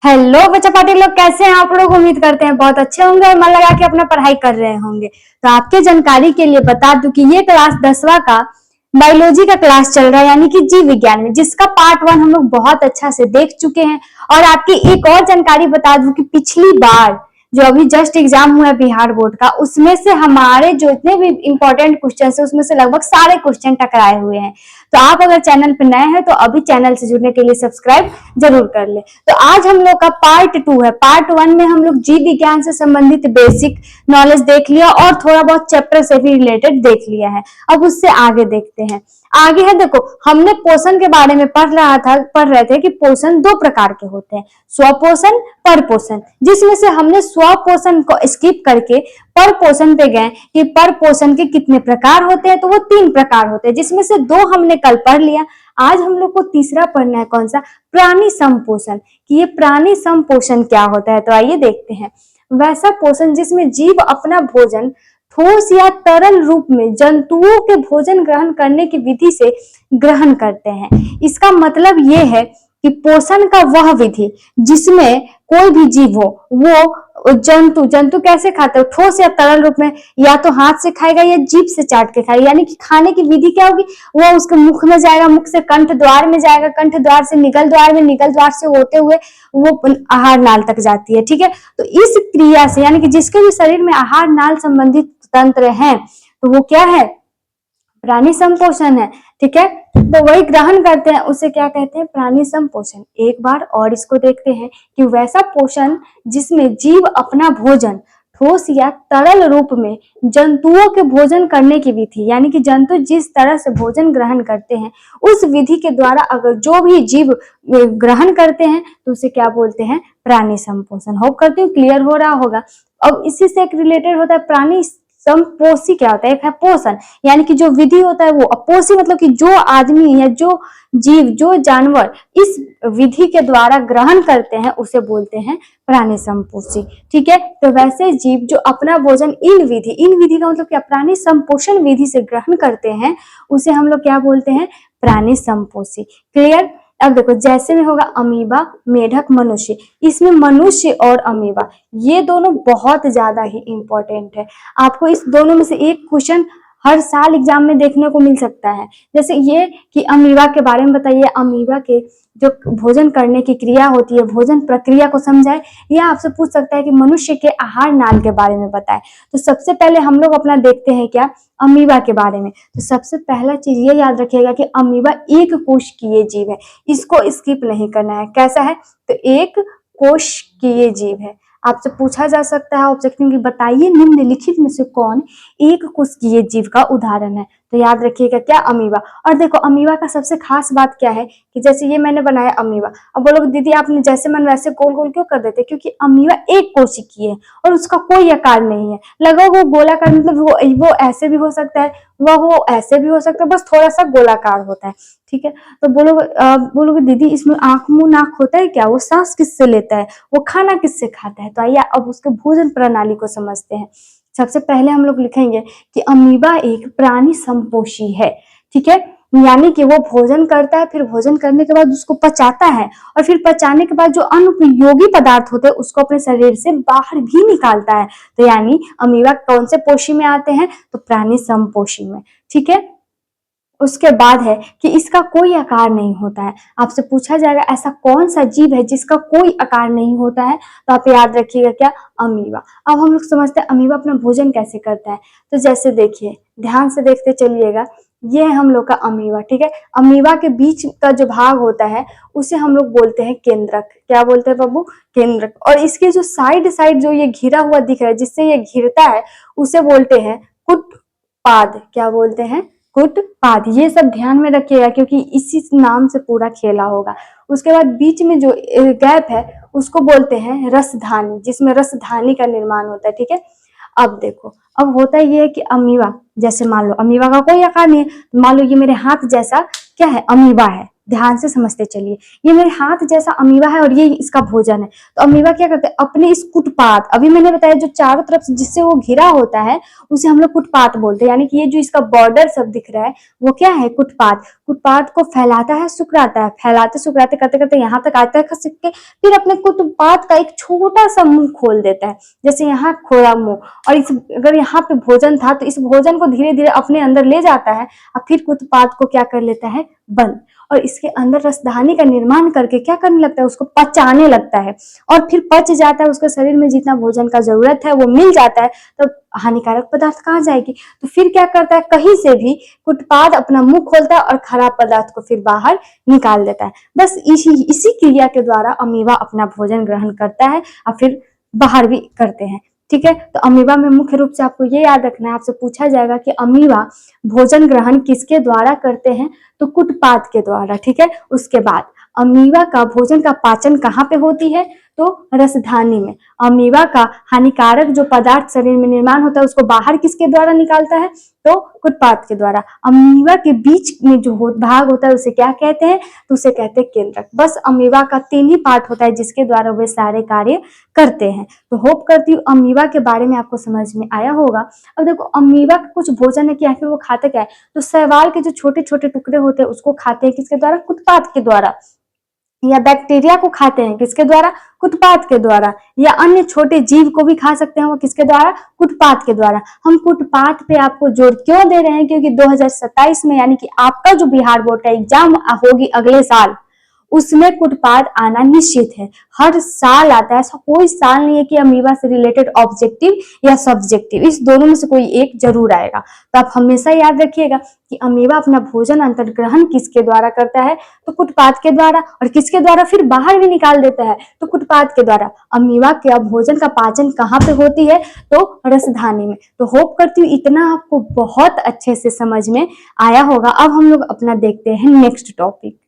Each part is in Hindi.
हेलो बच्चा पार्टी लोग, कैसे हैं आप लोग। उम्मीद करते हैं बहुत अच्छे होंगे और मन लगा के अपना पढ़ाई कर रहे होंगे। तो आपके जानकारी के लिए बता दूं कि ये क्लास 10वां का बायोलॉजी का क्लास चल रहा है, यानी कि जीव विज्ञान में, जिसका पार्ट 1 हम लोग बहुत अच्छा से देख चुके हैं। और आपकी एक और जानकारी बता दूं कि पिछली बार जो अभी जस्ट एग्जाम हुआ है बिहार बोर्ड का, उसमें से हमारे जो इतने भी इंपॉर्टेंट क्वेश्चन है उसमें से लगभग सारे क्वेश्चन टकराए हुए हैं। तो आप अगर चैनल पर नए हैं तो अभी चैनल से जुड़ने के लिए सब्सक्राइब जरूर कर ले। तो आज हम लोग का पार्ट 2 है। पार्ट 1 में हम लोग जीव विज्ञान से संबंधित बेसिक नॉलेज देख लिया और थोड़ा बहुत चैप्टर से भी रिलेटेड देख लिया है। अब उससे आगे देखते हैं। आगे है, देखो हमने पोषण के बारे में पढ़ रहे थे कि पोषण 2 प्रकार के होते हैं, स्वपोषण, परपोषण, जिसमें से हमने स्वपोषण को स्किप करके परपोषण पे गए कि परपोषण के कितने प्रकार होते हैं। तो वो 3 प्रकार होते हैं, जिसमें से 2 हमने कल पढ़ लिया। आज हम लोग को तीसरा पढ़ना है, कौन सा, प्राणी संपोषण, कि ये प्राणी संपोषण क्या होता है। तो आइए देखते हैं। वैसा पोषण जिसमें जीव अपना भोजन ठोस या तरल रूप में जंतुओं के भोजन ग्रहण करने की विधि से ग्रहण करते हैं। इसका मतलब ये है कि पोषण का वह विधि जिसमें कोई भी जीव हो, वो जंतु कैसे खाते हो, ठोस या तरल रूप में, या तो हाथ से खाएगा या जीभ से चाट के खाएगा। यानी कि खाने की विधि क्या होगी, वो उसके मुख में जाएगा, मुख से कंठ द्वार में जाएगा, कंठ द्वार से निगल द्वार में, निगल द्वार से होते हुए वो आहार नाल तक जाती है। ठीक है, तो इस क्रिया से, यानी कि जिसके भी शरीर में आहार नाल संबंधित तंत्र है, तो वो क्या है, प्राणी संपोषण है। ठीक है, तो वही ग्रहण करते हैं, उसे क्या कहते हैं, प्राणी संपोषण। एक बार और इसको देखते हैं कि वैसा पोषण जिसमें जीव अपना भोजन ठोस या तरल रूप में जंतुओं के भोजन करने की विधि, यानी कि जंतु जिस तरह से भोजन ग्रहण करते हैं उस विधि के द्वारा अगर जो भी जीव ग्रहण करते हैं तो उसे क्या बोलते हैं, प्राणी संपोषण। होप करती हूँ क्लियर हो रहा होगा। अब इसी से एक रिलेटेड होता है प्राणी संपोषी, क्या होता है, एक है पोषण, यानी कि जो विधि होता है वो। अपोषी मतलब कि जो आदमी या जो जीव, जो जानवर इस विधि के द्वारा ग्रहण करते हैं उसे बोलते हैं प्राणी संपोषी। ठीक है, तो वैसे जीव जो अपना भोजन इन विधि का मतलब क्या, प्राणी संपोषण विधि से ग्रहण करते हैं, उसे हम लोग क्या बोलते हैं, प्राणी संपोषी। क्लियर। अब देखो, जैसे में होगा अमीबा, मेढक, मनुष्य। इसमें मनुष्य और अमीबा ये दोनों बहुत ज्यादा ही इंपॉर्टेंट है। आपको इस दोनों में से एक क्वेश्चन हर साल एग्जाम में देखने को मिल सकता है। जैसे ये कि अमीबा के बारे में बताइए, अमीबा के जो भोजन करने की क्रिया होती है, भोजन प्रक्रिया को समझाए, या आपसे पूछ सकता है कि मनुष्य के आहार नाल के बारे में बताए। तो सबसे पहले हम लोग अपना देखते हैं क्या, अमीबा के बारे में। तो सबसे पहला चीज ये याद रखिएगा कि अमीबा एक कोशिकीय जीव है, इसको स्किप नहीं करना है। कैसा है, तो एक कोशिकीय जीव है। आपसे पूछा जा सकता है ऑब्जेक्टिव में, बताइए निम्नलिखित में से कौन एक कोशिकीय जीव का उदाहरण है। तो याद रखिएगा क्या, अमीबा। और देखो अमीबा का सबसे खास बात क्या है कि जैसे ये मैंने बनाया अमीबा, अब बोलोगे दीदी आपने जैसे मन वैसे गोल गोल क्यों कर देते, क्योंकि अमीबा एक कोशिकीय है और उसका कोई आकार नहीं है। लगा वो गोलाकार, मतलब वो ऐसे भी हो सकता है, वो ऐसे भी हो सकता है, बस थोड़ा सा गोलाकार होता है। ठीक है, तो बोलोगे दीदी इसमें आंख मुंह नाक होता है क्या, वो सांस किससे लेता है, वो खाना किससे खाता है। तो आइए अब उसके भोजन प्रणाली को समझते हैं। सबसे पहले हम लोग लिखेंगे कि अमीबा एक प्राणी संपोषी है। ठीक है, यानी कि वो भोजन करता है, फिर भोजन करने के बाद उसको पचाता है, और फिर पचाने के बाद जो अनुपयोगी पदार्थ होते हैं उसको अपने शरीर से बाहर भी निकालता है। तो यानी अमीबा कौन से पोषी में आते हैं, तो प्राणी संपोषी में। ठीक है, उसके बाद है कि इसका कोई आकार नहीं होता है। आपसे पूछा जाएगा ऐसा कौन सा जीव है जिसका कोई आकार नहीं होता है, तो आप याद रखिएगा क्या, अमीबा। अब हम लोग समझते हैं अमीबा अपना भोजन कैसे करता है। तो जैसे देखिए, ध्यान से देखते चलिएगा, ये है हम लोग का अमीबा। ठीक है, अमीबा के बीच का जो भाग होता है उसे हम लोग बोलते हैं केंद्रक। क्या बोलते हैं बाबू, केंद्रक। और इसके जो साइड साइड जो ये घिरा हुआ दिख रहा है, जिससे ये घिरता है, उसे बोलते हैं कुटपाद। क्या बोलते हैं, कुटपाद। ये सब ध्यान में रखिएगा क्योंकि इसी नाम से पूरा खेला होगा। उसके बाद बीच में जो गैप है उसको बोलते हैं रसधानी, जिसमें रसधानी का निर्माण होता है। ठीक है, अब देखो, अब होता ये है कि अमीबा, जैसे मान लो अमीबा का कोई आकार नहीं है, मान लो ये मेरे हाथ जैसा क्या है, अमीबा है। ध्यान से समझते चलिए। ये मेरे हाथ जैसा अमीबा है और ये इसका भोजन है। तो अमीबा क्या करते हैं, अपने इस कुटपाथ, अभी मैंने बताया जो चारों तरफ से जिससे वो घिरा होता है उसे हम लोग कुटपाथ बोलते हैं। यानी कि ये जो इसका बॉर्डर सब दिख रहा है वो क्या है, कुटपाथ। कुटपाथ को फैलाता है सुकड़ाता है, फैलाते सुकड़ाते करते करते यहाँ तक आता है खिसक के, फिर अपने कुटपाथ का एक छोटा सा मुंह खोल देता है, जैसे यहाँ खोला मुंह। और इस अगर यहाँ पे भोजन था तो इस भोजन को धीरे धीरे अपने अंदर ले जाता है और फिर कुटपाथ को क्या कर लेता है, बंद। और इसके अंदर रसधानी का निर्माण करके क्या करने लगता है, उसको पचाने लगता है। और फिर पच जाता है, उसके शरीर में जितना भोजन का जरूरत है वो मिल जाता है। तो हानिकारक पदार्थ कहाँ जाएगी, तो फिर क्या करता है, कहीं से भी कुटपाथ अपना मुंह खोलता है और खराब पदार्थ को फिर बाहर निकाल देता है। बस इसी क्रिया के द्वारा अमीबा अपना भोजन ग्रहण करता है और फिर बाहर भी करते हैं। ठीक है, तो अमीबा में मुख्य रूप से आपको ये याद रखना है, आपसे पूछा जाएगा कि अमीबा भोजन ग्रहण किसके द्वारा करते हैं, तो कुटपाथ के द्वारा। ठीक है, उसके बाद अमीबा का भोजन का पाचन कहाँ पे होती है, तो रसधानी में। अमीबा का हानिकारक जो पदार्थ शरीर में निर्माण होता है उसको बाहर किसके द्वारा निकालता है, तो कुटपाथ के द्वारा। अमीबा के बीच में जो भाग होता है उसे क्या कहते हैं, तो उसे कहते हैं केंद्रक। बस अमीबा का 3 ही पार्ट होता है जिसके द्वारा वे सारे कार्य करते हैं। तो होप करती हूँ अमीबा के बारे में आपको समझ में आया होगा। अब देखो अमीबा का कुछ भोजन है कि आखिर वो खाता क्या है, तो शैवाल के जो छोटे छोटे टुकड़े होते हैं उसको खाते हैं किसके द्वारा, कुटपाथ के द्वारा। या बैक्टीरिया को खाते हैं किसके द्वारा, कुटपाथ के द्वारा। या अन्य छोटे जीव को भी खा सकते हैं वो किसके द्वारा, कुटपाथ के द्वारा। हम कुटपाथ पे आपको जोर क्यों दे रहे हैं, क्योंकि 2027 में यानी कि आपका जो बिहार बोर्ड का एग्जाम होगी अगले साल, उसमें कुटपाथ आना निश्चित है। हर साल आता है, ऐसा कोई साल नहीं है कि अमीबा से रिलेटेड ऑब्जेक्टिव या सब्जेक्टिव, इस दोनों में से कोई एक जरूर आएगा। तो आप हमेशा याद रखिएगा कि अमीबा अपना भोजन अंतर्ग्रहण किसके द्वारा करता है, तो कुटपाथ के द्वारा। और किसके द्वारा फिर बाहर भी निकाल देता है, तो कुटपाथ के द्वारा। अमीबा के भोजन का पाचन कहाँ पे होती है, तो रसधानी में। तो होप करती हूँ इतना आपको बहुत अच्छे से समझ में आया होगा। अब हम लोग अपना देखते हैं नेक्स्ट टॉपिक।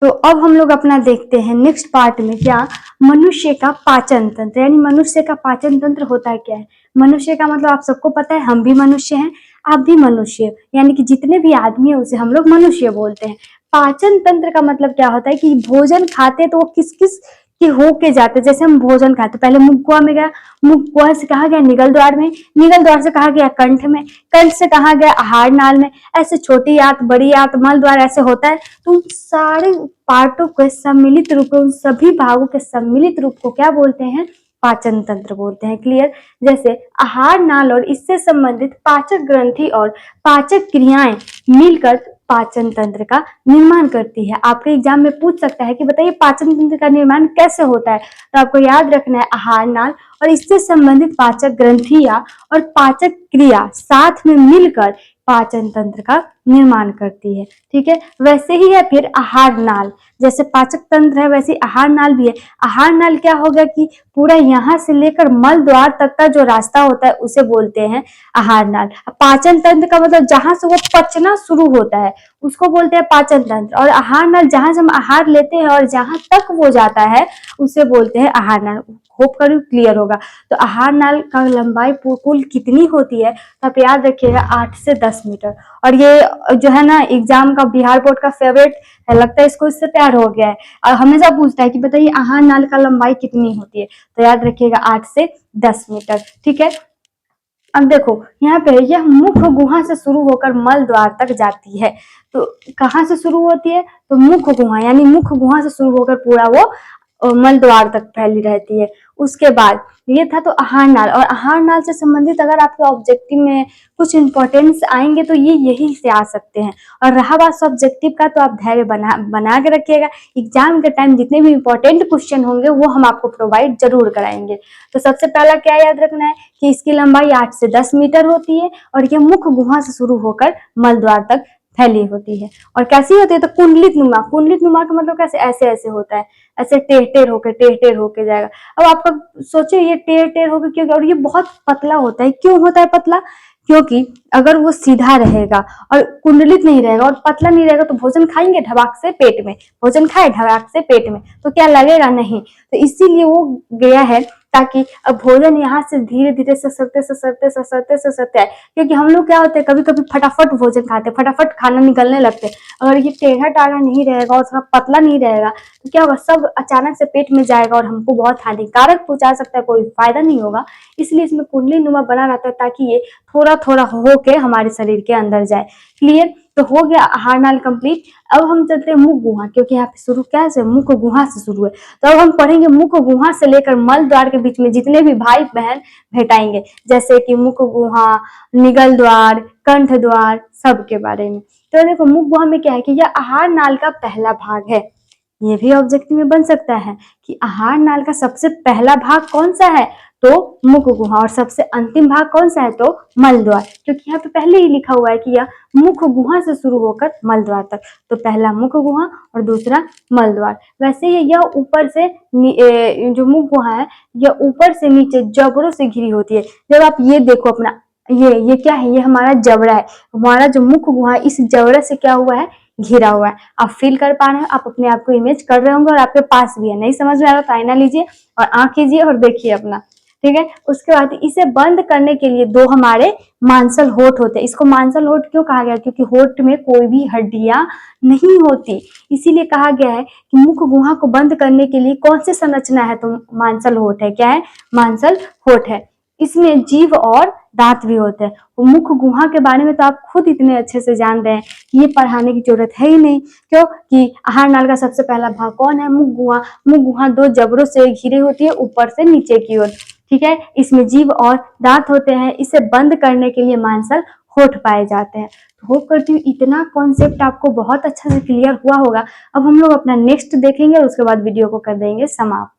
तो अब हम लोग अपना देखते हैं नेक्स्ट पार्ट में, क्या, मनुष्य का पाचन तंत्र। यानी मनुष्य का पाचन तंत्र होता है क्या है। मनुष्य का मतलब आप सबको पता है, हम भी मनुष्य हैं, आप भी मनुष्य, यानी कि जितने भी आदमी है उसे हम लोग मनुष्य बोलते हैं। पाचन तंत्र का मतलब क्या होता है कि भोजन खाते तो वो किस किस के होके जाते। जैसे हम भोजन खाते, पहले मुख कुआ में गया, मुख कुआ से कहा गया निगल द्वार में, निगल द्वार से कहा गया कंठ में, कंठ से कहा गया आहार नाल में। ऐसे छोटी आंत, बड़ी आंत, मल द्वार ऐसे होता है। तो उन सारे पार्टों के सम्मिलित रूप, उन सभी भागों के सम्मिलित रूप को क्या बोलते हैं, पाचन तंत्र बोलते हैं। क्लियर। जैसे आहार नाल और इससे संबंधित पाचक ग्रंथि और पाचक क्रियाएं मिलकर पाचन तंत्र का निर्माण करती है। आपके एग्जाम में पूछ सकता है कि बताइए पाचन तंत्र का निर्माण कैसे होता है, तो आपको याद रखना है आहार नाल और इससे संबंधित पाचक ग्रंथियां और पाचक क्रिया साथ में मिलकर पाचन तंत्र का निर्माण करती है। ठीक है, वैसे ही है फिर आहार नाल। जैसे पाचक तंत्र है वैसे आहार नाल भी है। आहार नाल क्या होगा कि पूरा यहाँ से लेकर मल द्वार तक का जो रास्ता होता है उसे बोलते हैं आहार नाल। पाचन तंत्र का मतलब जहां से वो पचना शुरू होता है उसको बोलते हैं पाचन तंत्र। और आहार नाल जहां से हम आहार लेते हैं और जहां तक वो जाता है उसे बोलते हैं आहार नाल। होप करूँ क्लियर होगा। तो आहार नाल का लंबाई कुल कितनी होती है, तो आप याद रखिएगा 8 से 10 मीटर। और ये जो है ना एग्जाम का बिहार बोर्ड का फेवरेट है, लगता है इसको इससे प्यार हो गया है और हमेशा पूछता है कि बताइए आहार नाल का लंबाई कितनी होती है, तो याद रखिएगा 8 से 10 मीटर। ठीक है, अब देखो यहाँ पे यह मुख गुहा से शुरू होकर मल द्वार तक जाती है। तो कहाँ से शुरू होती है, तो मुख गुहा, यानी मुख गुहा से शुरू होकर पूरा वो मल द्वार तक फैली रहती है। उसके बाद ये था तो आहार नाल। और आहार नाल से संबंधित अगर आपके ऑब्जेक्टिव में कुछ इंपॉर्टेंस आएंगे तो ये यही से आ सकते हैं। और रहा बात सब्जेक्टिव का, तो आप धैर्य बना के रखिएगा। एग्जाम के टाइम जितने भी इंपॉर्टेंट क्वेश्चन होंगे वो हम आपको प्रोवाइड जरूर कराएंगे। तो सबसे पहला क्या याद रखना है कि इसकी लंबाई 8 से 10 मीटर होती है और ये मुख गुहा से शुरू होकर मल द्वार तक फैली होती है। और कैसी होती है, तो कुंडलित नुमा। कुंडलित नुमा का मतलब कैसे, ऐसे ऐसे होता है, ऐसे टेढ़ टेढ़ होके जाएगा। अब आपका सोचिए ये टेढ़ टेढ़ होकर क्यों, और ये बहुत पतला होता है। क्यों होता है पतला, क्योंकि अगर वो सीधा रहेगा और कुंडलित नहीं रहेगा और पतला नहीं रहेगा तो भोजन खाएंगे ढबाक से पेट में, भोजन खाए ढबाक से पेट में तो क्या लगेगा, नहीं। तो इसीलिए वो गया है ताकि अब भोजन यहाँ से धीरे धीरे ससरते ससरते ससरते ससरते आए। क्योंकि हम लोग क्या होते हैं, कभी कभी फटाफट भोजन खाते हैं, फटाफट खाना निकलने लगते हैं। अगर ये टेढ़ा टाढ़ा नहीं रहेगा और थोड़ा पतला नहीं रहेगा तो क्या होगा, सब अचानक से पेट में जाएगा और हमको बहुत हानिकारक पहुंचा सकता है, कोई फायदा नहीं होगा। इसलिए इसमें कुंडली नुमा बना रहता है ताकि ये थोड़ा थोड़ा होके हमारे शरीर के अंदर जाए। क्लियर? तो हो गया आहार नाल कंप्लीट। अब हम चलते हैं मुख गुहा, क्योंकि यहाँ पे शुरू क्या से मुख गुहा से शुरू है। तो अब हम पढ़ेंगे मुख गुहा से लेकर मल द्वार के बीच में जितने भी भाई बहन भेटाएंगे, जैसे कि मुख गुहा, निगल द्वार, कंठ द्वार, सब के बारे में। तो देखो मुख गुहा में क्या है कि यह आहार नाल का पहला भाग है। ये भी ऑब्जेक्टिव में बन सकता है कि आहार नाल का सबसे पहला भाग कौन सा है, तो मुख गुहा, और सबसे अंतिम भाग कौन सा है, तो मल द्वार। क्योंकि यहाँ पे पहले ही लिखा हुआ है कि यह मुख गुहा से शुरू होकर मल द्वार तक। तो पहला मुख गुहा और दूसरा मल द्वार। वैसे ही यह ऊपर से जो मुख गुहा है यह ऊपर से नीचे जबड़ों से घिरी होती है। जब आप ये देखो अपना, ये क्या है, ये हमारा जबड़ा है। हमारा जो मुख गुहा है इस जबड़े से क्या हुआ है, घिरा हुआ है। आप फील कर पा रहे हो, आप अपने आप को इमेज कर रहे होंगे और आपके पास भी है। नहीं समझ में आ रहा तो आईना लीजिए और आंख कीजिए और देखिए अपना, ठीक है। उसके बाद इसे बंद करने के लिए दो हमारे मांसल होठ होते हैं। इसको मांसल होठ क्यों कहा गया, क्योंकि होठ में कोई भी हड्डियां नहीं होती, इसीलिए कहा गया है कि मुख गुहा को बंद करने के लिए कौन सी संरचना है, तो मांसल होठ है। क्या है, मांसल होठ है। इसमें जीभ और दांत भी होते हैं। मुख गुहा के बारे में तो आप खुद इतने अच्छे से जान रहे हैं, ये पढ़ाने की जरूरत है ही नहीं। क्यों कि आहार नाल का सबसे पहला भाग कौन है, मुख गुहा। मुख गुहा दो जबड़ों से घिरी होती है ऊपर से नीचे की ओर, ठीक है। इसमें जीभ और दांत होते हैं। इसे बंद करने के लिए मांसल होठ पाए जाते हैं। तो होप करती हूँ इतना कॉन्सेप्ट आपको बहुत अच्छा से क्लियर हुआ होगा। अब हम लोग अपना नेक्स्ट देखेंगे और उसके बाद वीडियो को कर देंगे समाप्त।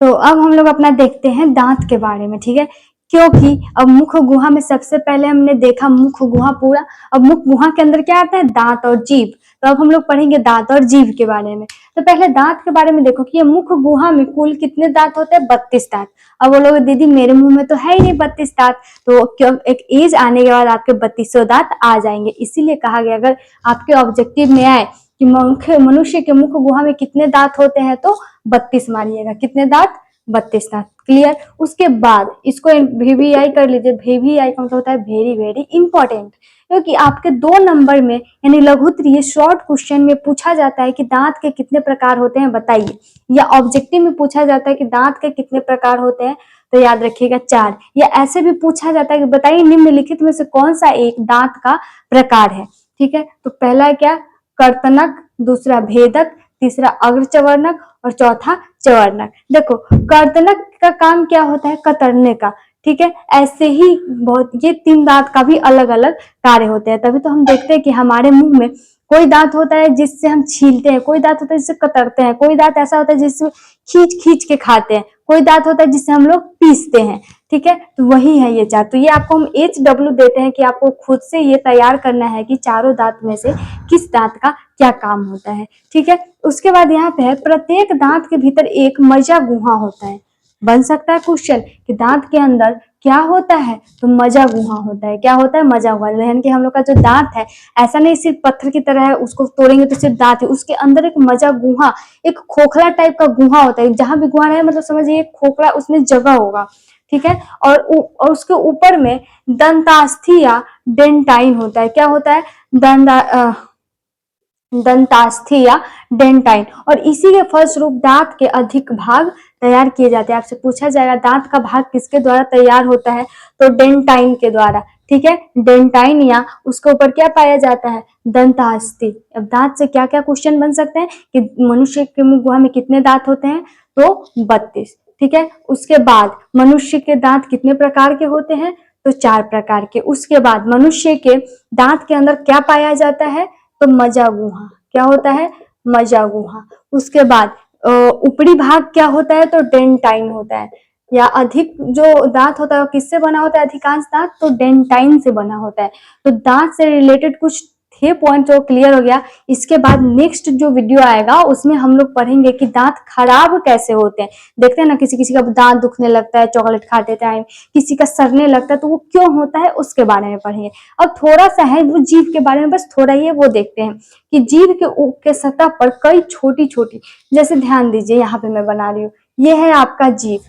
तो अब हम लोग अपना देखते हैं दांत के बारे में, ठीक है। क्योंकि अब मुख गुहा में सबसे पहले हमने देखा मुख गुहा पूरा, अब मुख गुहा के अंदर क्या आता है, दांत और जीभ। तो अब हम लोग पढ़ेंगे दांत और जीभ के बारे में। तो पहले दांत के बारे में देखो कि ये मुख गुहा में कुल कितने दांत होते हैं, 32 दांत। अब बोलोगे दीदी मेरे मुंह में तो है ही नहीं 32 दांत, तो क्यों एक एज आने के बाद आपके 32 दांत आ जाएंगे। इसीलिए कहा गया अगर आपके ऑब्जेक्टिव में आए कि मनुष्य के मुख गुहा में कितने दांत होते हैं, तो 32 मानिएगा। कितने दांत, 32 दांत। क्लियर? उसके बाद इसको VVI कर लीजिए। VVI का मतलब होता है वेरी वेरी इंपॉर्टेंट, क्योंकि आपके 2 नंबर में यानी लघुत्तरीय शॉर्ट क्वेश्चन में पूछा जाता है कि दांत के कितने प्रकार होते हैं बताइए, या ऑब्जेक्टिव में पूछा जाता है कि दांत के कितने प्रकार होते हैं, तो याद रखिएगा 4। या ऐसे भी पूछा जाता है कि बताइए निम्नलिखित में से कौन सा एक दांत का प्रकार है, ठीक है। तो पहला है क्या, कर्तनक, दूसरा भेदक, तीसरा अग्रचवर्णक और चौथा चवर्णक। देखो कर्तनक का काम क्या होता है, कतरने का, ठीक है। ऐसे ही बहुत ये 3 दांत का भी अलग अलग कार्य होते हैं। तभी तो हम देखते हैं कि हमारे मुंह में कोई दांत होता है जिससे हम छीलते हैं, कोई दांत होता है जिससे कतरते हैं, कोई दांत ऐसा होता है जिससे खींच खींच के खाते हैं, कोई दांत होता है जिससे हम लोग पीसते हैं, ठीक है। तो वही है ये 4। तो ये आपको हम HW देते हैं कि आपको खुद से ये तैयार करना है कि चारों दांत में से किस दांत का क्या काम होता है, ठीक है। उसके बाद यहाँ पे है प्रत्येक दांत के भीतर एक मजा गुहा होता है। बन सकता है क्वेश्चन कि दांत के अंदर क्या होता है, तो मजा गुहा होता है। क्या होता है, मजा गुहा। यानी कि हम लोग का जो दांत है ऐसा नहीं सिर्फ पत्थर की तरह है, उसको तोड़ेंगे तो सिर्फ दांत है, उसके अंदर एक मजा गुहा, एक खोखला टाइप का गुहा होता है। जहां भी गुहा है मतलब समझिए खोखला उसमें जगह होगा, ठीक है। और उसके ऊपर में दंतास्थि या डेंटाइन होता है। क्या होता है, दंतास्थि या डेंटाइन। और इसी के फलस्वरूप दांत के अधिक भाग तैयार किए जाते हैं। आपसे पूछा जाएगा दांत का भाग किसके द्वारा तैयार होता है, तो डेंटाइन के द्वारा, ठीक है। डेंटाइन या उसके ऊपर क्या पाया जाता है, दंतास्थि। अब दांत से क्या क्या क्वेश्चन बन सकते हैं कि मनुष्य के मुंह गुहा में कितने दांत होते हैं, तो 32, ठीक है। उसके बाद मनुष्य के दांत कितने प्रकार के होते हैं, तो 4 प्रकार के। उसके बाद मनुष्य के दांत के अंदर क्या पाया जाता है, तो मजा गुहा। क्या होता है, मजा गुहा। उसके बाद ऊपरी भाग क्या होता है, तो डेंटाइन होता है। या अधिक जो दांत होता है वो किससे बना होता है, अधिकांश दांत तो डेंटाइन से बना होता है। तो दांत से रिलेटेड कुछ थे पॉइंट जो क्लियर हो गया। इसके बाद नेक्स्ट जो वीडियो आएगा उसमें हम लोग पढ़ेंगे कि दांत खराब कैसे होते हैं। देखते हैं ना किसी किसी का दांत दुखने लगता है चॉकलेट खाते टाइम, किसी का सड़ने लगता है, तो वो क्यों होता है उसके बारे में पढ़ेंगे। अब थोड़ा सा है वो जीभ के बारे में, बस थोड़ा ही है वो देखते हैं कि जीभ के सतह पर कई छोटी छोटी, जैसे ध्यान दीजिए यहाँ पे मैं बना रही हूँ, ये है आपका जीव,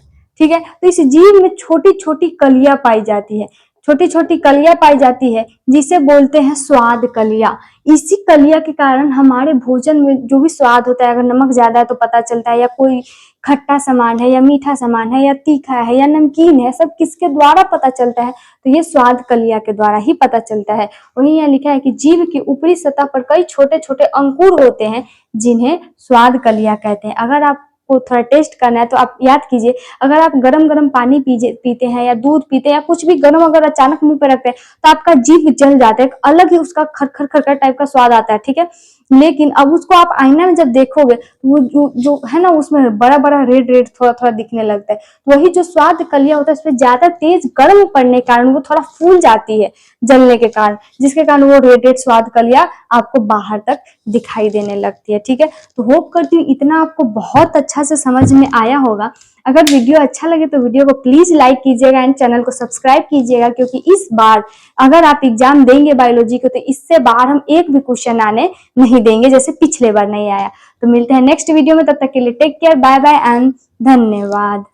ठीक है। तो इस जीव में छोटी छोटी कलियां पाई जाती है, छोटी छोटी कलियां पाई जाती है जिसे बोलते हैं स्वाद कलियां। इसी कलिया के कारण हमारे भोजन में जो भी स्वाद होता है, अगर नमक ज्यादा है तो पता चलता है, या कोई खट्टा सामान है या मीठा सामान है या तीखा है या नमकीन है, सब किसके द्वारा पता चलता है? तो ये स्वाद कलिया के द्वारा ही पता चलता है। वहीं यहाँ लिखा है कि जीभ की ऊपरी सतह पर कई छोटे छोटे अंकुर होते हैं जिन्हें स्वाद कलिया कहते हैं। अगर आपको थोड़ा टेस्ट करना है तो आप याद कीजिए, अगर आप गरम गरम पानी पीते हैं या दूध पीते हैं या कुछ भी गरम अगर अचानक मुंह पे रखते हैं तो आपका जीभ जल जाता है, एक अलग ही उसका खरखर खरखर टाइप का स्वाद आता है, ठीक है। लेकिन अब उसको आप आईना में जब देखोगे तो वो जो है ना, उसमें बड़ा बड़ा रेड रेड थोड़ा थोड़ा दिखने लगता है। तो वही जो स्वाद कलिया होता है उसमें ज्यादा तेज गर्म पड़ने के कारण वो थोड़ा फूल जाती है जलने के कारण, जिसके कारण वो रेड रेड स्वाद कलिया आपको बाहर तक दिखाई देने लगती है, ठीक है। तो होप करती हूँ इतना आपको बहुत अच्छा से समझ में आया होगा। अगर वीडियो अच्छा लगे तो वीडियो को प्लीज लाइक कीजिएगा एंड चैनल को सब्सक्राइब कीजिएगा, क्योंकि इस बार अगर आप एग्जाम देंगे बायोलॉजी को तो इससे बाहर हम एक भी क्वेश्चन आने नहीं देंगे जैसे पिछले बार नहीं आया। तो मिलते हैं नेक्स्ट वीडियो में, तब तक के लिए take care, bye bye and धन्यवाद।